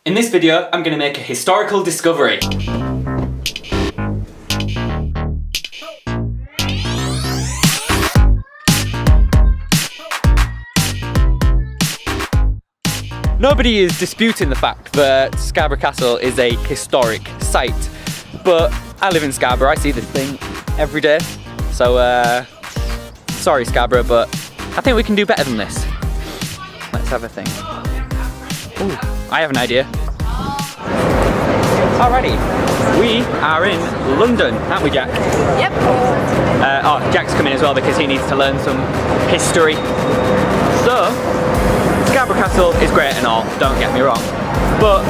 In this video, I'm going to make a historical discovery. Nobody is disputing the fact that Scarborough Castle is a historic site, but I live in Scarborough, I see this thing every day, so sorry Scarborough, but I think we can do better than this. Let's have a think. Ooh, I have an idea. Alrighty, we are in London, aren't we, Jack? Yep. Oh, Jack's coming as well because he needs to learn some history. So, Scarborough Castle is great and all, don't get me wrong, but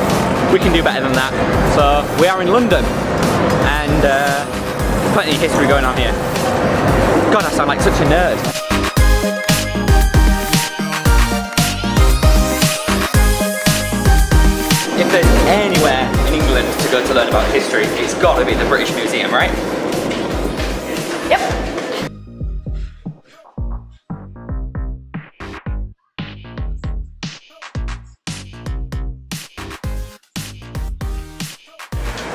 we can do better than that. So, we are in London, and plenty of history going on here. God, I sound like such a nerd. If there's anywhere in England to go to learn about history, it's got to be the British Museum, right? Yep.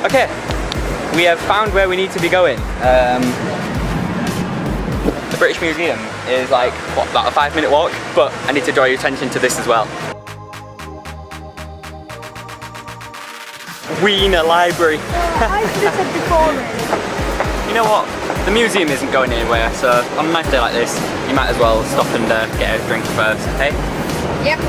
Okay, we have found where we need to be going. The British Museum is like, what, about a 5-minute walk? But I need to draw your attention to this as well. Wiener Library. I should have said before then. You know what? The museum isn't going anywhere, so on a nice day like this, you might as well stop and get a drink first, hey? Yep.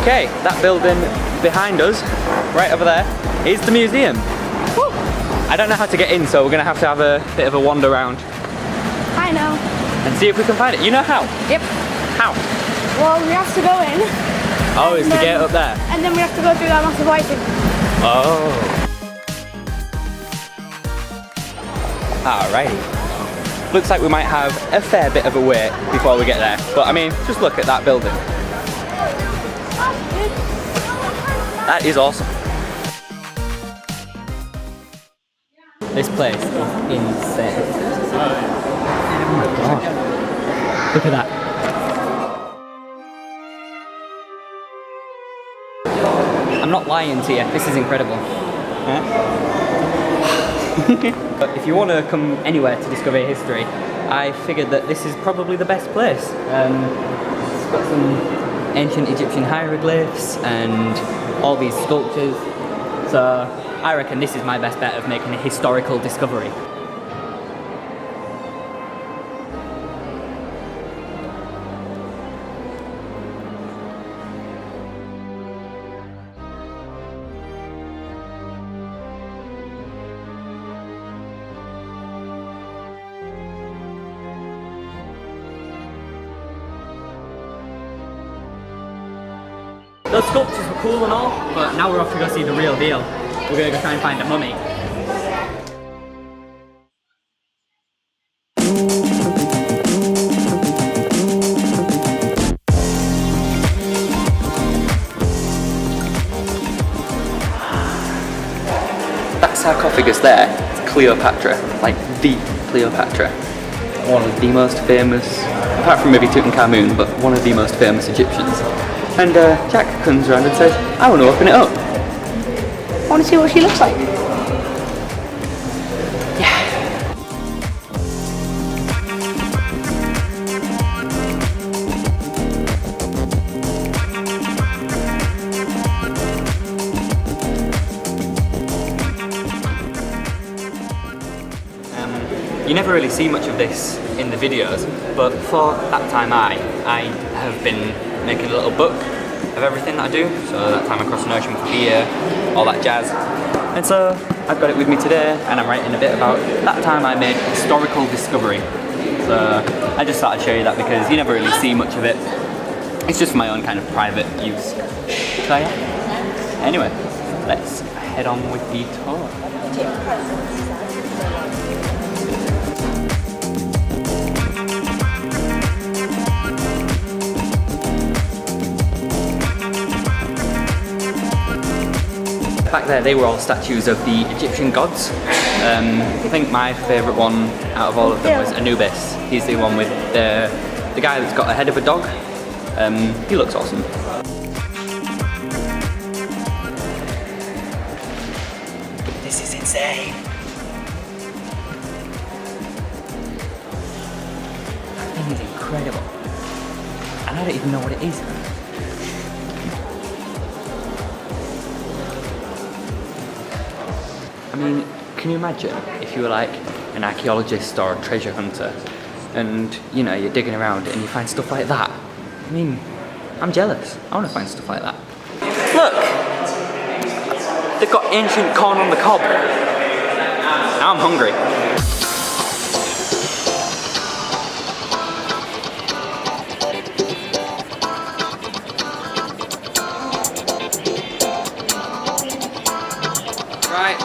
Okay, that building behind us, right over there, is the museum. Woo. I don't know how to get in, so we're going to have a bit of a wander around I know. and see if we can find it. You know how? Yep. How? Well, we have to go in. Oh, it's the gate up there. And then we have to go through that massive white thing. Oh. Alrighty. Looks like we might have a fair bit of a wait before we get there. But I mean, just look at that building. That is awesome. This place is insane. Oh my god. Look at that. I'm not lying to you, this is incredible. But if you want to come anywhere to discover history, I figured that this is probably the best place. It's got some ancient Egyptian hieroglyphs and all these sculptures. So I reckon this is my best bet of making a historical discovery. Those sculptures were cool and all, but now we're off to go see the real deal. We're gonna go try and find a mummy. That sarcophagus there, it's Cleopatra, like the Cleopatra. One of the most famous, apart from maybe Tutankhamun, but one of the most famous Egyptians. And Jack comes around and says, I want to open it up. I want to see what she looks like. Yeah. You never really see much of this in the videos, but for that time I have been making a little book of everything that I do. So that time I crossed an ocean for beer, all that jazz. And so I've got it with me today and I'm writing a bit about that time I made a historical discovery. So I just thought I'd show you that because you never really see much of it. It's just for my own kind of private use. So yeah. Anyway, let's head on with the tour. Back there, they were all statues of the Egyptian gods. I think my favourite one out of all of them was Anubis. He's the one with the guy that's got a head of a dog. He looks awesome. This is insane. That thing is incredible. And I don't even know what it is. I mean, can you imagine if you were like an archaeologist or a treasure hunter and, you know, you're digging around and you find stuff like that? I mean, I'm jealous. I want to find stuff like that. Look! They've got ancient corn on the cob. Now I'm hungry. Right.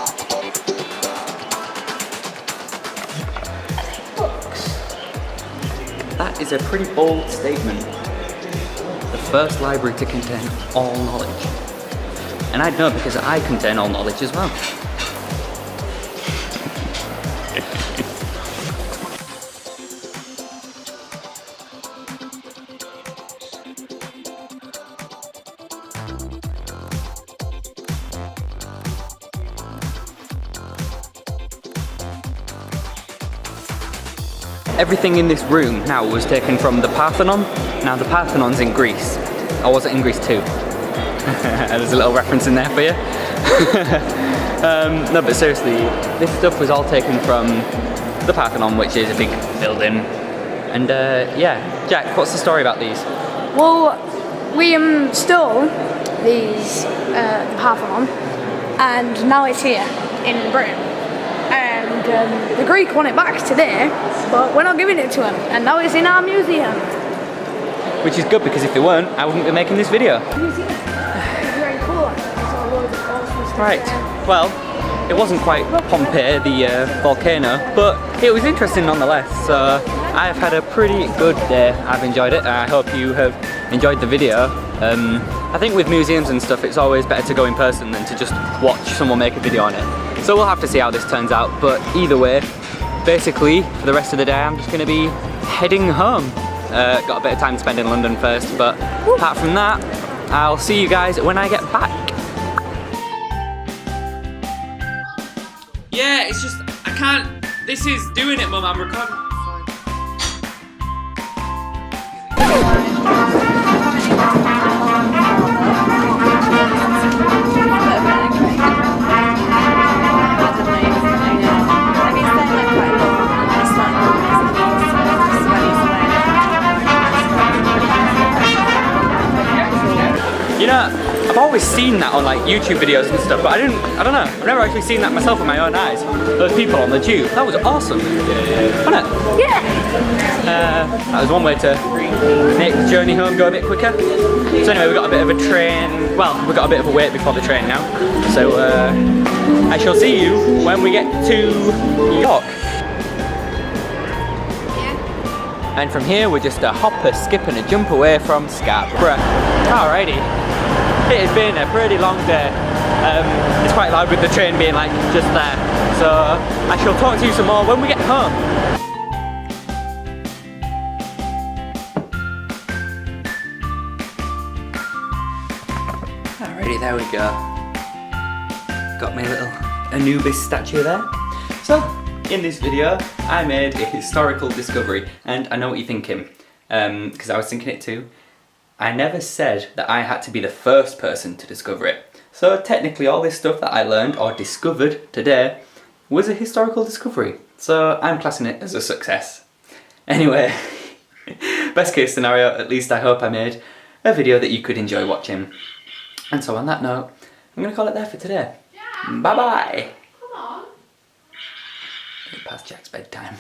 That is a pretty bold statement. The first library to contain all knowledge. And I'd know because I contain all knowledge as well. Everything in this room now was taken from the Parthenon. Now the Parthenon's in Greece. Or was it in Greece too? There's a little reference in there for you. No, but seriously, this stuff was all taken from the Parthenon, which is a big building. And yeah, Jack, what's the story about these? Well, we stole these the Parthenon, and now it's here in Britain. And the Greek want it back today, but we're not giving it to him. And now it's in our museum. Which is good, because if they weren't, I wouldn't be making this video. Very cool. Right, well, it wasn't quite Pompeii, the volcano, but it was interesting nonetheless. So I've had a pretty good day. I've enjoyed it. I hope you have enjoyed the video. I think with museums and stuff, it's always better to go in person than to just watch someone make a video on it. So we'll have to see how this turns out, but either way, basically, for the rest of the day, I'm just going to be heading home. Got a bit of time to spend in London first, but apart from that, I'll see you guys when I get back. Yeah, it's just, I can't, this is doing it, Mum, I'm recording. You know, I've always seen that on like YouTube videos and stuff, but I don't know, I've never actually seen that myself with my own eyes. Those people on the tube, that was awesome, wasn't it? Yeah! That was one way to make the journey home go a bit quicker. So anyway, we got a bit of a train, well, we got a bit of a wait before the train now. So I shall see you when we get to York. And from here, we're just a hop, a skip and a jump away from Scarborough. Alrighty, it has been a pretty long day. It's quite loud with the train being like just there. So I shall talk to you some more when we get home. Alrighty, there we go. Got my little Anubis statue there. So, in this video, I made a historical discovery, and I know what you're thinking, because I was thinking it too. I never said that I had to be the first person to discover it. So technically all this stuff that I learned or discovered today was a historical discovery. So I'm classing it as a success. Anyway, best case scenario, at least I hope I made a video that you could enjoy watching. And so on that note, I'm going to call it there for today. Yeah. Bye bye! Come on! It's past Jack's bedtime.